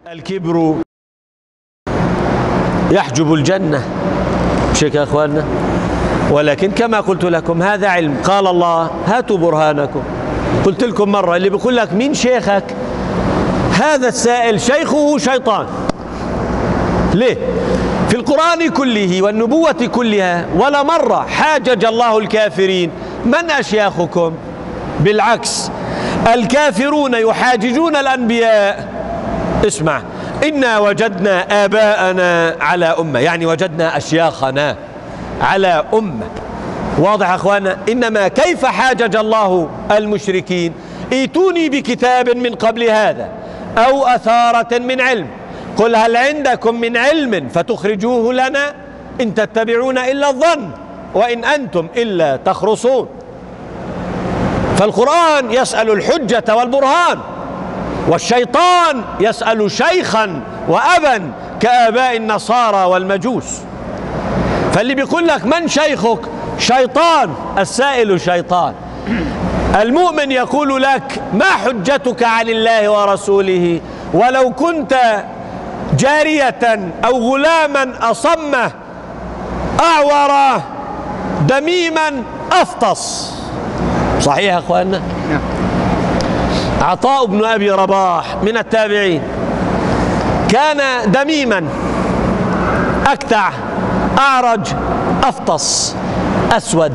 الكبر يحجب الجنة، مش هيك يا أخواننا؟ ولكن كما قلت لكم هذا علم. قال الله هاتوا برهانكم. قلت لكم مرة اللي بيقول لك مين شيخك، هذا السائل شيخه شيطان. ليه؟ في القرآن كله والنبوة كلها ولا مرة حاجج الله الكافرين من أشياخكم، بالعكس الكافرون يحاججون الأنبياء. اسمع، إنا وجدنا آباءنا على أمة، يعني وجدنا أشياخنا على أمة. واضح أخوانا؟ إنما كيف حاجج الله المشركين؟ ائتوني بكتاب من قبل هذا أو أثارة من علم، قل هل عندكم من علم فتخرجوه لنا إن تتبعون إلا الظن وإن أنتم إلا تخرصون. فالقرآن يسأل الحجة والبرهان، والشيطان يسأل شيخا وأبا كآباء النصارى والمجوس. فاللي بيقول لك من شيخك شيطان، السائل شيطان. المؤمن يقول لك ما حجتك عن الله ورسوله ولو كنت جارية أو غلاما أصم أعور دميما أفطس. صحيح يا أخواننا؟ عطاء بن أبي رباح من التابعين كان دميما أكتع أعرج أفطس أسود.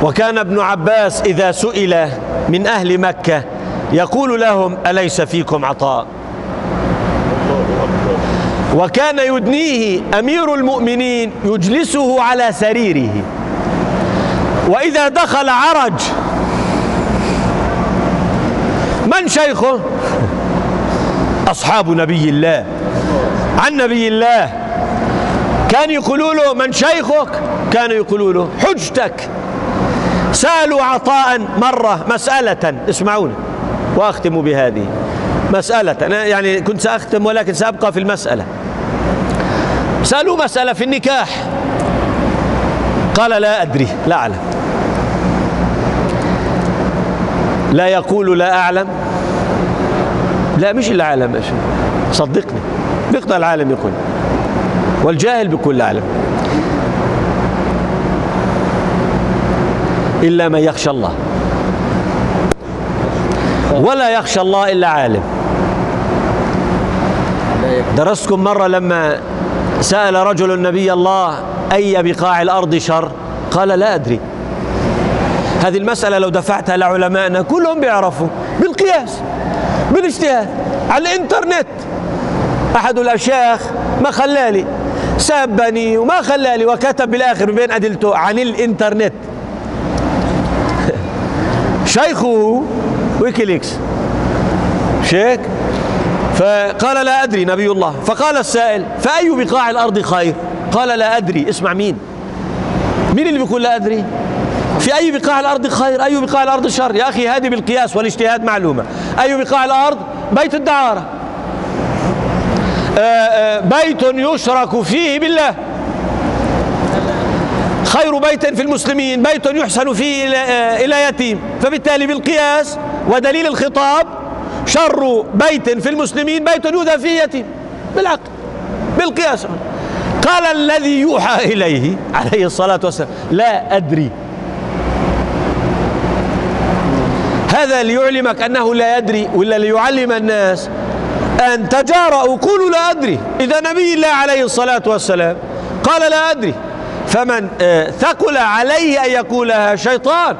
وكان ابن عباس إذا سئل من أهل مكة يقول لهم أليس فيكم عطاء؟ وكان يدنيه أمير المؤمنين يجلسه على سريره، وإذا دخل عرج من شيخه؟ أصحاب نبي الله عن نبي الله. كان يقولوا له من شيخك؟ كانوا يقولوا له حجتك. سألوا عطاء مرة مسألة، اسمعوني وأختم بهذه مسألة، أنا يعني كنت سأختم ولكن سأبقى في المسألة. سألوا مسألة في النكاح، قال لا أدري لا أعلم. لا يقول لا أعلم، لا مش لا أعلم، صدقني بيقطع العالم يقول، والجاهل بيقول لا أعلم، إلا من يخشى الله، ولا يخشى الله إلا عالم. درستكم مرة لما سأل رجل النبي الله أي بقاع الأرض شر، قال لا أدري. هذه المسألة لو دفعتها لعلمائنا كلهم بيعرفوا بالقياس بالاجتهاد على الإنترنت. أحد الأشياخ ما خلالي سابني وما خلالي وكتب بالآخر بين أدلته عن الإنترنت شيخه ويكيليكس شيخ. فقال لا أدري نبي الله. فقال السائل فأي بقاع الأرض خير؟ قال لا أدري. اسمع، مين اللي بيقول لا أدري؟ في أي بقاع الأرض خير؟ أي بقاع الأرض شر؟ يا أخي هذه بالقياس والاجتهاد معلومة. أي بقاع الأرض؟ بيت الدعارة، بيت يشرك فيه بالله، خير بيت في المسلمين بيت يحسن فيه إلى يتيم. فبالتالي بالقياس ودليل الخطاب شر بيت في المسلمين بيت يؤذى فيه يتيم، بالعقل بالقياس. قال الذي يوحى إليه عليه الصلاة والسلام لا أدري. هذا ليعلمك أنه لا يدري، ولا ليعلم الناس أن تجارؤوا قولوا لا أدري. إذا نبي الله عليه الصلاة والسلام قال لا أدري، فمن ثقل عليه أن يقولها شيطان.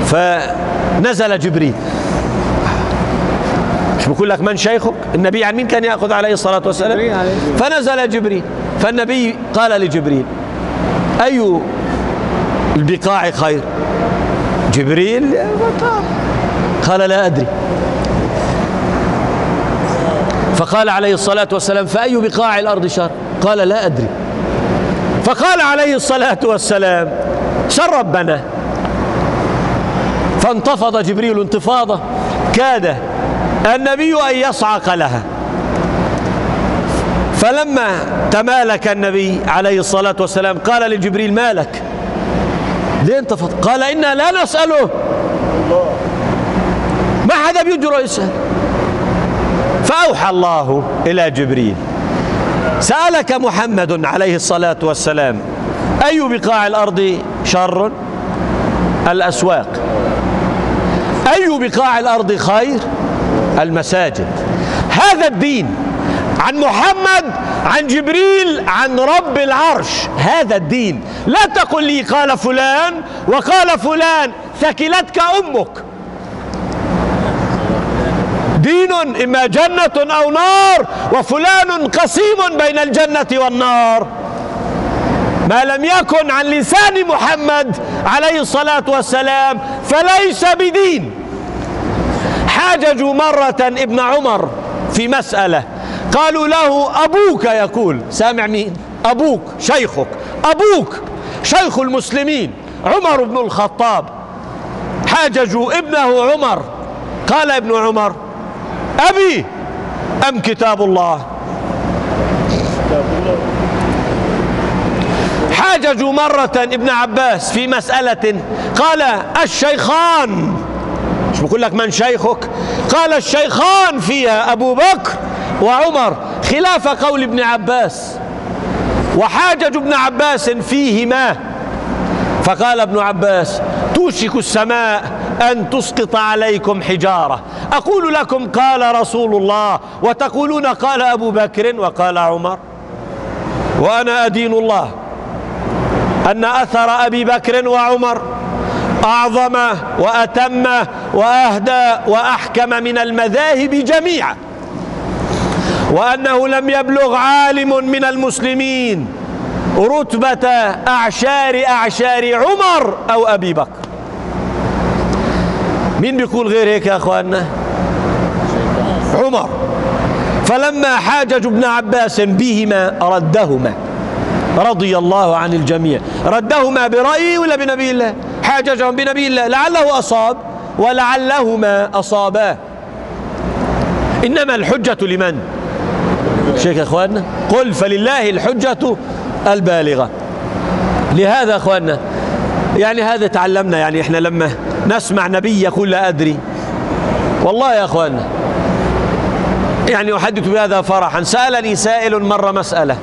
فنزل جبريل، مش بقول لك من شيخك؟ النبي عن مين كان يأخذ عليه الصلاة والسلام؟ فنزل جبريل، فالنبي قال لجبريل أي البقاع خير؟ جبريل قال لا أدري. فقال عليه الصلاة والسلام فأي بقاع الأرض شر؟ قال لا أدري. فقال عليه الصلاة والسلام سر ربنا. فانتفض جبريل انتفاضة كاد النبي أن يصعق لها. فلما تمالك النبي عليه الصلاة والسلام قال لجبريل ما لك؟ ليه انتفض؟ قال إنا لا نسأله ما حدا بيجرؤ يسأل. فأوحى الله إلى جبريل: سألك محمد عليه الصلاة والسلام أي بقاع الأرض شر؟ الأسواق. أي بقاع الأرض خير؟ المساجد. هذا الدين عن محمد، عن جبريل، عن رب العرش. هذا الدين. لا تقل لي قال فلان وقال فلان، ثكلتك أمك. دين إما جنة أو نار، وفلان قسيم بين الجنة والنار. ما لم يكن عن لسان محمد عليه الصلاة والسلام فليس بدين. حاججوا مرة ابن عمر في مسألة، قالوا له: أبوك يقول. سامع مين؟ أبوك، شيخك، أبوك شيخ المسلمين عمر بن الخطاب. حاججوا ابنه عمر، قال ابن عمر: أبي أم كتاب الله؟ حاججوا مرة ابن عباس في مسألة، قال: الشيخان. مش بقول لك من شيخك؟ قال: الشيخان فيها أبو بكر وعمر، خلاف قول ابن عباس. وحاجج ابن عباس فيهما، فقال ابن عباس: توشك السماء أن تسقط عليكم حجارة، أقول لكم قال رسول الله وتقولون قال أبو بكر وقال عمر. وأنا أدين الله أن أثر أبي بكر وعمر أعظم وأتم وأهدى وأحكم من المذاهب جميعا، وأنه لم يبلغ عالم من المسلمين رتبة أعشار عمر أو أبي بكر. مين بيقول غير هيك يا أخواننا؟ عمر. فلما حاجج ابن عباس بهما ردهما رضي الله عن الجميع. ردهما برأيه ولا بنبي الله؟ حاججهم بنبي الله، لعله أصاب ولعلهما أصابا. إنما الحجة لمن؟ شيخ يا أخواننا، قل فلله الحجة البالغة. لهذا أخواننا يعني هذا تعلمنا، يعني إحنا لما نسمع نبي يقول لا أدري، والله يا أخواننا يعني أحدث بهذا فرحا. سألني سائل مرة مسألة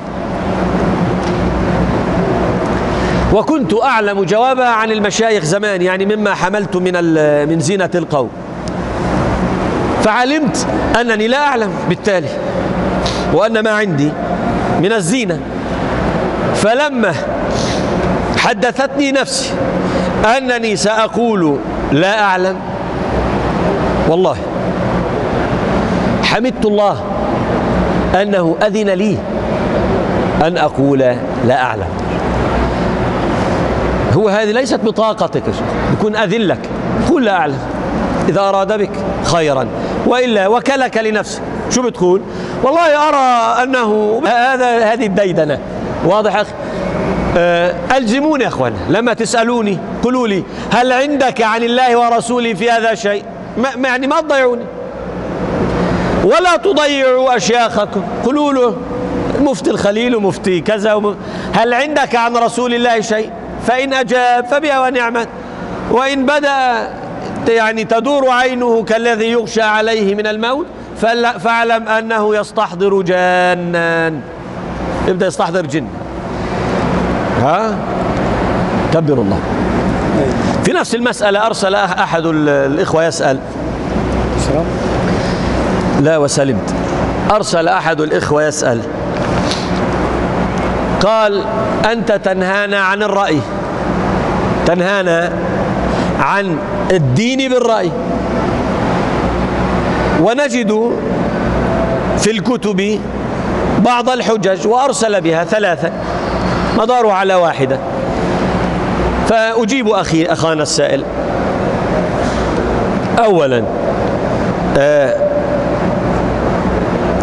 وكنت أعلم جوابها عن المشايخ زمان، يعني مما حملت من زينة القوم، فعلمت أنني لا أعلم بالتالي، وأن ما عندي من الزينة. فلما حدثتني نفسي أنني سأقول لا أعلم، والله حمدت الله أنه أذن لي أن أقول لا أعلم. هو هذه ليست بطاقتك، يكون أذن لك، قل لا أعلم إذا أراد بك خيرا، وإلا وكلك لنفسك. شو بتقول؟ والله أرى أنه هذه الديدنة. واضح أخي؟ ألزموني يا أخوانا، لما تسألوني قولوا لي هل عندك عن الله ورسوله في هذا شيء؟ يعني ما تضيعوني ولا تضيعوا أشياخكم. قولوا له مفتي الخليل ومفتي كذا هل عندك عن رسول الله شيء؟ فإن أجاب فبها ونعمت، وإن بدأ يعني تدور عينه كالذي يغشى عليه من الموت فاعلم أنه يستحضر جانا، يبدأ يستحضر جن. ها كبر الله. في نفس المسألة أرسل أحد الإخوة يسأل، لا وسلمت، أرسل أحد الإخوة يسأل، قال: أنت تنهانا عن الرأي، تنهانا عن الدين بالرأي، ونجد في الكتب بعض الحجج، وأرسل بها 3 مداروا على واحدة. فأجيب أخانا السائل. أولا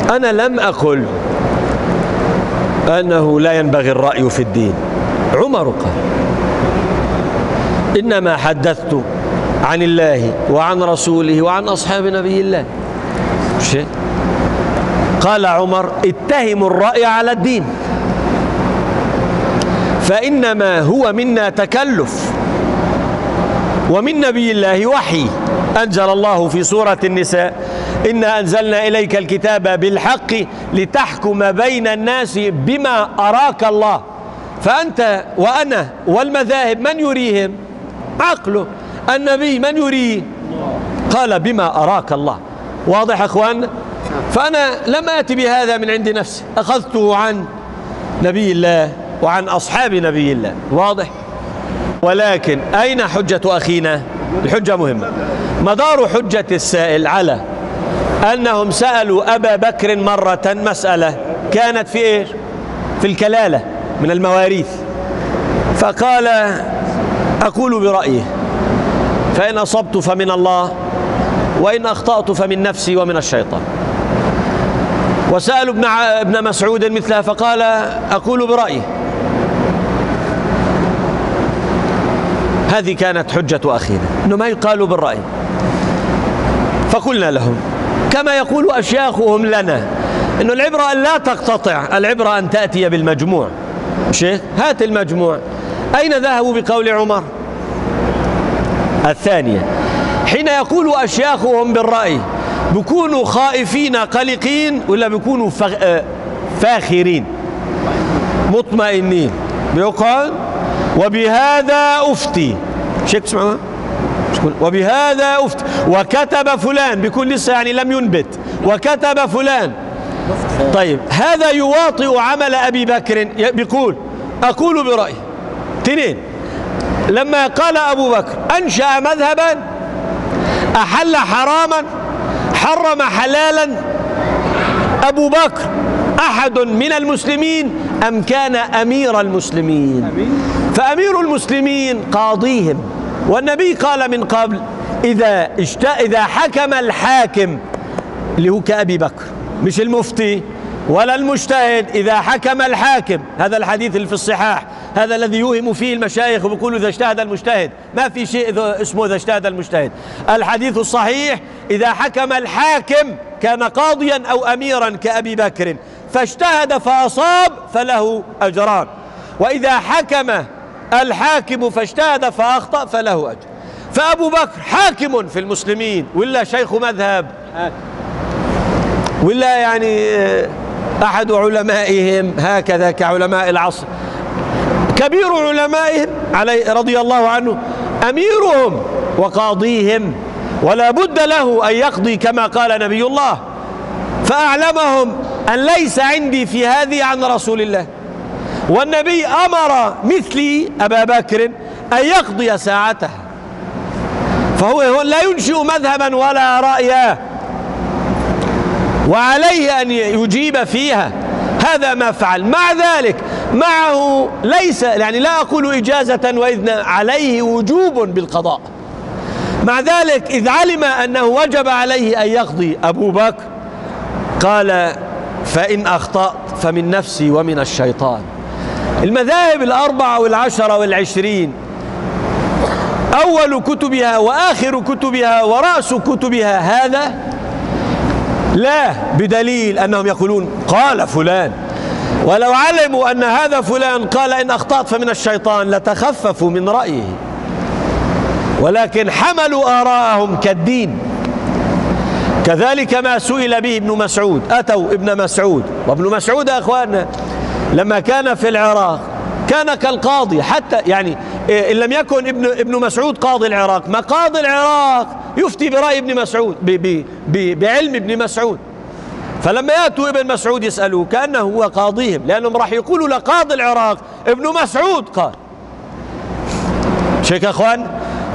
أنا لم أقل أنه لا ينبغي الرأي في الدين، عمر قال، إنما حدثت عن الله وعن رسوله وعن أصحاب نبي الله. شيء قال عمر: اتهموا الرأي على الدين، فإنما هو منا تكلف ومن نبي الله وحي. أنزل الله في سورة النساء: إنا أنزلنا إليك الكتاب بالحق لتحكم بين الناس بما أراك الله. فأنت وأنا والمذاهب من يريهم؟ عقله. النبي من يريه؟ قال بما أراك الله. واضح أخوان؟ فأنا لم آتي بهذا من عند نفسي، أخذته عن نبي الله وعن أصحاب نبي الله. واضح؟ ولكن أين حجة أخينا؟ الحجة مهمة. مدار حجة السائل على أنهم سألوا أبا بكر مرة مسألة كانت في إيش؟ في الكلالة من المواريث، فقال: أقول برأيه، فإن أصبت فمن الله، وإن أخطأت فمن نفسي ومن الشيطان. وسألوا ابن مسعود مثله، فقال: أقول برأيه. هذه كانت حجة أخينا، أنه ما يقال بالرأي. فقلنا لهم كما يقول أشياخهم لنا أنه العبرة أن لا تقتطع، العبرة أن تأتي بالمجموع. شيخ هات المجموع. أين ذهبوا بقول عمر؟ الثانية، حين يقول أشياخهم بالرأي بيكونوا خائفين قلقين ولا بيكونوا فاخرين مطمئنين؟ بيقال: وبهذا أفتي. شيخ تسمعوا؟ وبهذا أفتي، وكتب فلان، بيكون لسه يعني لم ينبت، وكتب فلان. طيب هذا يواطئ عمل أبي بكر، بيقول: أقول برأيي. اثنين، لما قال أبو بكر أنشأ مذهبا أحل حراما حرم حلالا، أبو بكر أحد من المسلمين أم كان أمير المسلمين؟ فأمير المسلمين قاضيهم، والنبي قال من قبل: إذا حكم الحاكم، اللي هو كأبي بكر، مش المفتي ولا المجتهد، إذا حكم الحاكم. هذا الحديث اللي في الصحاح، هذا الذي يوهم فيه المشايخ وبيقولوا إذا اجتهد المجتهد. ما في شيء اسمه إذا اجتهد المجتهد. الحديث الصحيح: إذا حكم الحاكم كان قاضيا أو أميرا كأبي بكر فاجتهد فأصاب فله أجران، وإذا حكم الحاكم فاجتهد فأخطأ فله أجر. فأبو بكر حاكم في المسلمين ولا شيخ مذهب ولا يعني أحد علمائهم هكذا كعلماء العصر، كبير علمائهم عليه رضي الله عنه، أميرهم وقاضيهم، ولا بد له أن يقضي كما قال نبي الله. فأعلمهم أن ليس عندي في هذه عن رسول الله، والنبي أمر مثلي أبا بكر أن يقضي ساعته، فهو لا ينشئ مذهبا ولا رأيا، وعليه أن يجيب فيها. هذا ما فعل. مع ذلك معه ليس يعني لا أقول إجازة وإذن، عليه وجوب بالقضاء. مع ذلك إذ علم أنه وجب عليه أن يقضي أبو بكر قال: فإن أخطأت فمن نفسي ومن الشيطان. المذاهب الأربعة والعشرة والعشرين أول كتبها وآخر كتبها ورأس كتبها هذا، لا بدليل أنهم يقولون قال فلان. ولو علموا أن هذا فلان قال إن أخطأت فمن الشيطان لتخففوا من رأيه، ولكن حملوا آراءهم كالدين. كذلك ما سئل به ابن مسعود، أتوا ابن مسعود، وابن مسعود يا أخواننا لما كان في العراق كان كالقاضي، حتى يعني إن لم يكن ابن مسعود قاضي العراق، ما قاضي العراق يفتي برأي ابن مسعود بعلم ابن مسعود. فلما يأتوا ابن مسعود يسألوه كأنه هو قاضيهم، لأنهم راح يقولوا لقاضي العراق ابن مسعود قال. شيخ أخوان،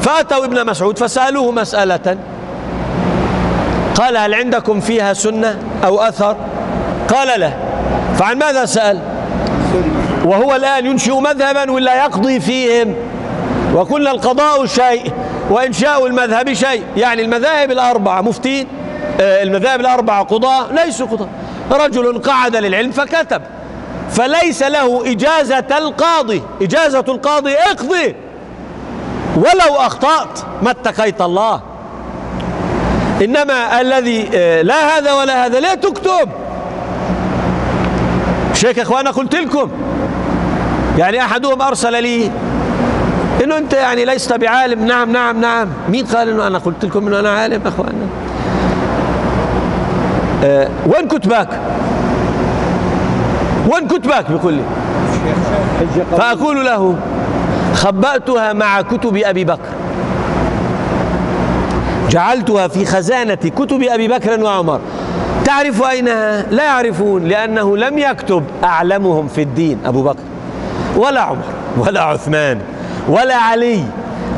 فأتوا ابن مسعود فسألوه مسألة، قال: هل عندكم فيها سنة أو أثر؟ قال: لا. فعن ماذا سأل؟ وهو الآن ينشئ مذهبا ولا يقضي فيهم؟ وقلنا القضاء شيء وإنشاء المذهب شيء. يعني المذاهب الأربعة مفتين، المذاهب الأربعة قضاء، ليسوا قضاء. رجل قعد للعلم فكتب، فليس له إجازة القاضي. إجازة القاضي اقضي ولو أخطأت ما اتقيت الله. إنما الذي لا هذا ولا هذا لا تكتب. شيخ أخوانا قلت لكم، يعني أحدهم أرسل لي انه انت يعني لست بعالم. نعم نعم نعم. مين قال انه انا قلت لكم انه انا عالم يا اخوانا؟ وين كتبك؟ وين كتبك؟ بيقول لي. فاقول له خبأتها مع كتب ابي بكر، جعلتها في خزانة كتب ابي بكر وعمر. تعرف اينها؟ لا يعرفون، لانه لم يكتب اعلمهم في الدين ابو بكر ولا عمر ولا عثمان ولا علي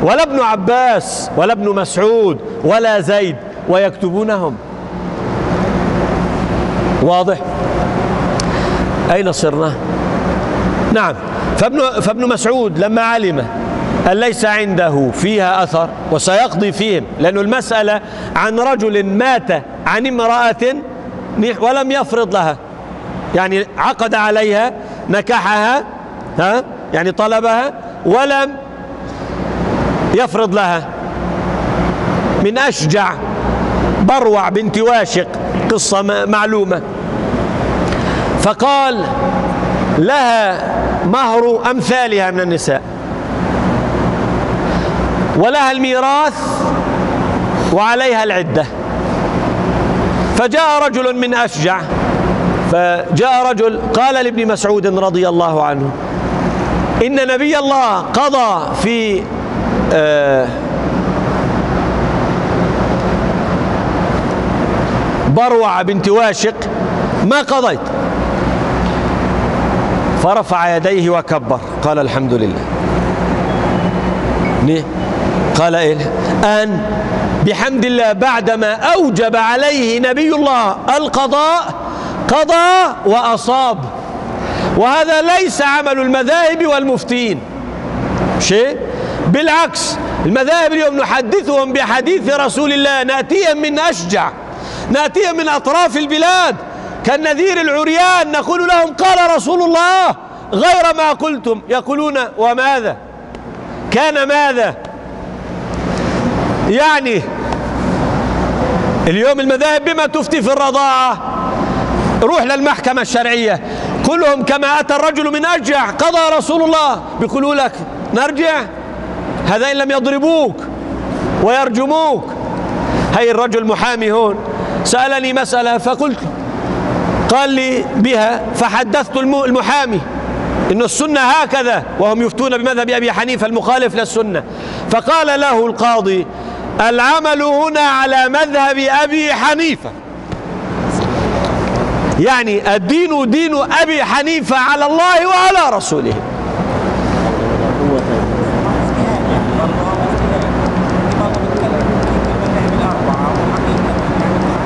ولا ابن عباس ولا ابن مسعود ولا زيد، ويكتبونهم. واضح؟ أين صرنا؟ نعم. فابن مسعود لما علم أن ليس عنده فيها أثر وسيقضي فيهم، لأن المسألة عن رجل مات عن امرأة ولم يفرض لها، يعني عقد عليها نكحها، يعني طلبها ولم يفرض لها، من أشجع بروع بنت واشق، قصة معلومة. فقال لها مهر أمثالها من النساء، ولها الميراث وعليها العدة. فجاء رجل من أشجع، فجاء رجل قال لابن مسعود رضي الله عنه إن نبي الله قضى في بروع بنت واشق ما قضيت. فرفع يديه وكبر، قال الحمد لله. قال إيه؟ أن بحمد الله بعدما أوجب عليه نبي الله القضاء قضى وأصاب. وهذا ليس عمل المذاهب والمفتين شيء، بالعكس المذاهب اليوم نحدثهم بحديث رسول الله، نأتيهم من أشجع، نأتيهم من أطراف البلاد كالنذير العريان، نقول لهم قال رسول الله غير ما قلتم. يقولون وماذا كان ماذا؟ يعني اليوم المذاهب بما تفتي في الرضاعة، روح للمحكمة الشرعية كلهم كما أتى الرجل من أشجع قضى رسول الله، بيقولوا لك نرجع، هذا إن لم يضربوك ويرجموك. هاي الرجل محامي هون سألني مسألة فقلت، قال لي بها، فحدثت المحامي إن السنة هكذا، وهم يفتون بمذهب أبي حنيفة المخالف للسنة. فقال له القاضي العمل هنا على مذهب أبي حنيفة، يعني الدين دين أبي حنيفة على الله وعلى رسوله.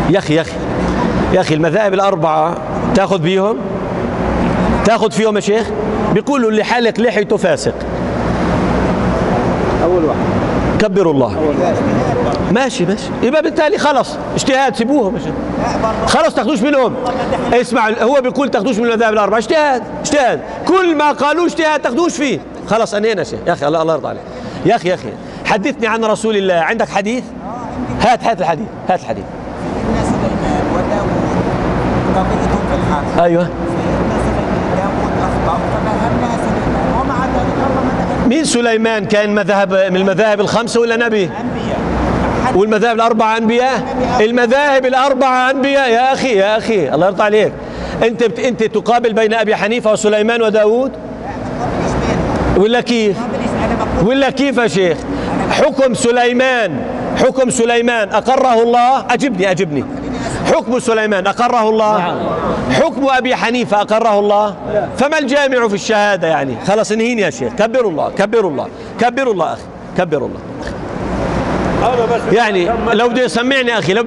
يا أخي المذاهب الأربعة تأخذ بيهم، تأخذ فيهم يا شيخ. بيقولوا اللي حالق لحيته فاسق. أول واحد كبروا الله. ماشي يبقى بالتالي خلص اجتهاد، سيبوهم يا شيخ، خلص تاخذوش منهم. اسمع، هو بيقول تاخذوش من المذاهب الأربعة، اجتهاد كل ما قالوه اجتهاد تاخذوش فيه. خلص أنينا شيخ. يا أخي الله يرضى عليك. يا أخي حدثني عن رسول الله. عندك حديث؟ هات الحديث. الناس سليمان وداود قضيتهم في الحرب. أيوه. داود أخطأ ففهمناها سليمان، ومع ذلك الله مين سليمان؟ كان مذهب من المذاهب الخمسة ولا نبي؟ أنبياء. والمذاهب الأربعة أنبياء؟ المذاهب الأربعة أنبياء يا أخي الله يرضى عليك. أنت تقابل بين أبي حنيفة وسليمان وداود ولا كيف؟ يا شيخ؟ حكم سليمان أقره الله. أجبني. حكم سليمان أقره الله؟ حكم أبي حنيفة أقره الله؟ فما الجامع في الشهادة يعني؟ خلاص انهيني يا شيخ. كبروا الله أخي، كبروا الله. يعني لو بده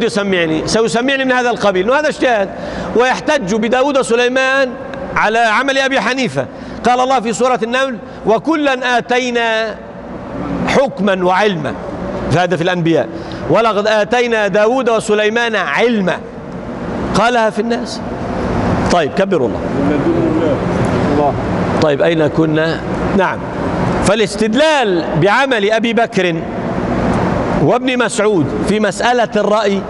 يسمعني سيسمعني من هذا القبيل، وهذا اجتهاد. ويحتج بداود وسليمان على عمل أبي حنيفة. قال الله في سورة النمل وكلا آتينا حكما وعلما، هذا في الأنبياء، ولقد آتينا داود وسليمان علما، قالها في الناس. طيب كبروا الله. طيب أين كنا؟ نعم. فالاستدلال بعمل أبي بكر وابن مسعود في مسألة الرأي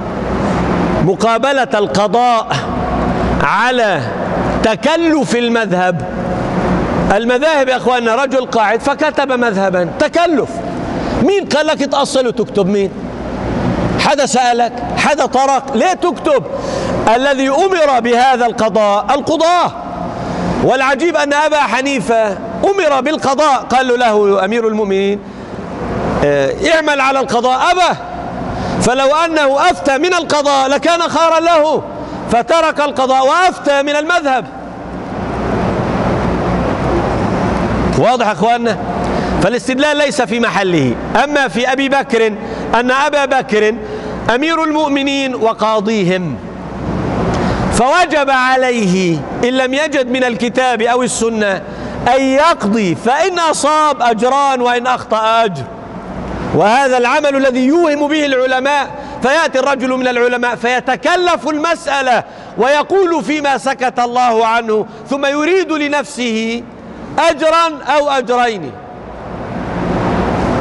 مقابلة القضاء على تكلف المذهب المذاهب يا أخواننا، رجل قاعد فكتب مذهبا، تكلف. مين قال لك تأصل وتكتب؟ مين؟ حدا سألك؟ حدا طرق؟ ليه تكتب؟ الذي أمر بهذا القضاء القضاة. والعجيب أن أبا حنيفة أمر بالقضاء، قال له أمير المؤمنين اعمل على القضاء، أبى. فلو أنه أفتى من القضاء لكان خيرا له، فترك القضاء وأفتى من المذهب. واضح يا أخواننا؟ فالاستدلال ليس في محله. أما في أبي بكر، أن أبا بكر أمير المؤمنين وقاضيهم، فوجب عليه إن لم يجد من الكتاب أو السنة أن يقضي، فإن أصاب أجران وإن أخطأ أجر. وهذا العمل الذي يوهم به العلماء، فيأتي الرجل من العلماء فيتكلف المسألة ويقول فيما سكت الله عنه، ثم يريد لنفسه أجرا أو أجرين.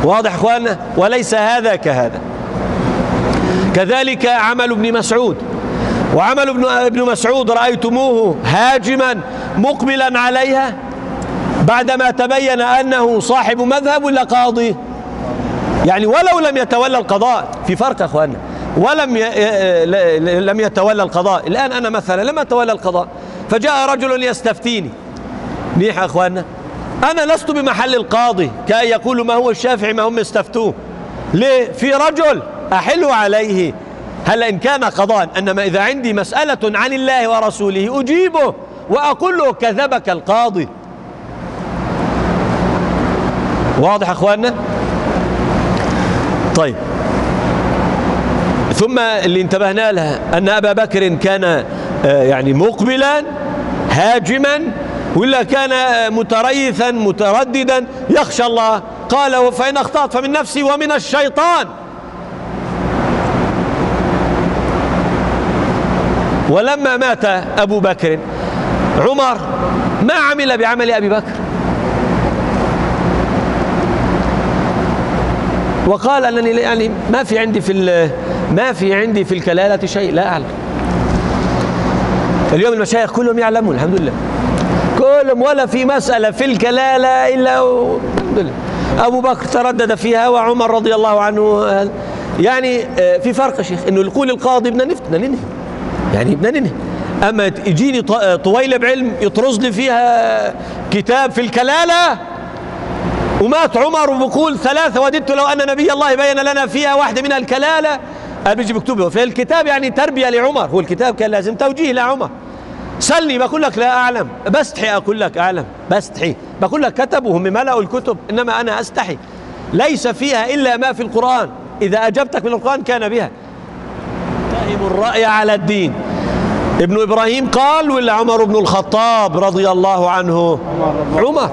واضح أخواننا؟ وليس هذا كهذا. كذلك عمل ابن مسعود، وعمل ابن مسعود رأيتموه هاجما مقبلا عليها بعدما تبين أنه صاحب مذهب ولا قاضي؟ يعني ولو لم يتولى القضاء، في فرق أخواننا، لم يتولى القضاء. الآن أنا مثلا لم أتولى القضاء، فجاء رجل يستفتيني، منيح يا أخواننا، أنا لست بمحل القاضي كأن يقول ما هو الشافعي ما هم استفتوه. ليه؟ في رجل أحل عليه. هل إن كان قضاء، أنما إذا عندي مسألة عن الله ورسوله أجيبه وأقول له كذبك القاضي. واضح يا أخواننا؟ طيب، ثم اللي انتبهنا لها أن أبا بكر كان يعني مقبلا هاجما، ولا كان متريثا مترددا يخشى الله؟ قال فإن أخطأت فمن نفسي ومن الشيطان. ولما مات أبو بكر، عمر ما عمل بعمل أبي بكر، وقال أنني يعني ما في عندي في الكلالة شيء، لا أعلم. اليوم المشايخ كلهم يعلمون الحمد لله، كلهم، ولا في مسألة في الكلالة إلا الحمد لله. أبو بكر تردد فيها وعمر رضي الله عنه. يعني في فرق يا شيخ، إنه يقول القاضي بدنا ننهي، يعني بدنا ننهي. أما يجيني طويلة بعلم يطرز لي فيها كتاب في الكلالة، ومات عمر وبقول ثلاثة وددت لو أن نبي الله بين لنا فيها واحدة منها الكلالة. أنا بيجي بكتبه في الكتاب، يعني تربية لعمر، هو الكتاب كان لازم توجيه لعمر. سلني بقول لك لا أعلم، بستحي أقول لك أعلم، بستحي بقول لك كتبوا، هم ملأوا الكتب، إنما أنا أستحي. ليس فيها إلا ما في القرآن، إذا أجبتك من القرآن كان بها. تهم الرأي على الدين. ابن إبراهيم قال ولا عمر بن الخطاب رضي الله عنه؟ عمر.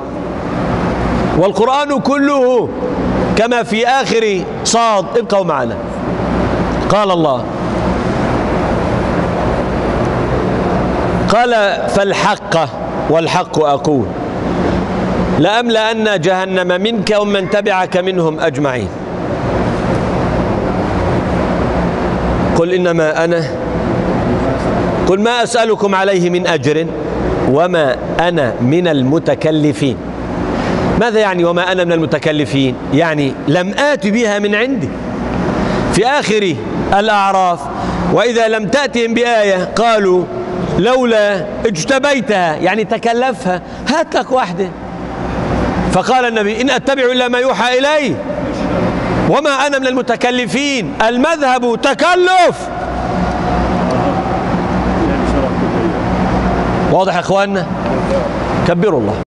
والقرآن كله كما في آخر صاد، ابقوا معنا. قال الله، قال فالحق والحق أقول لأملأن جهنم منك ومن تبعك منهم أجمعين. قل إنما أنا، قل ما أسألكم عليه من أجر وما أنا من المتكلفين. ماذا يعني وما أنا من المتكلفين؟ يعني لم آت بها من عندي. في آخر الأعراف وإذا لم تأتهم بآية قالوا لولا اجتبيتها، يعني تكلفها، هات لك واحدة. فقال النبي إن أتبع إلا ما يوحى إلي وما أنا من المتكلفين. المذهب تكلف. واضح يا أخواننا؟ كبروا الله.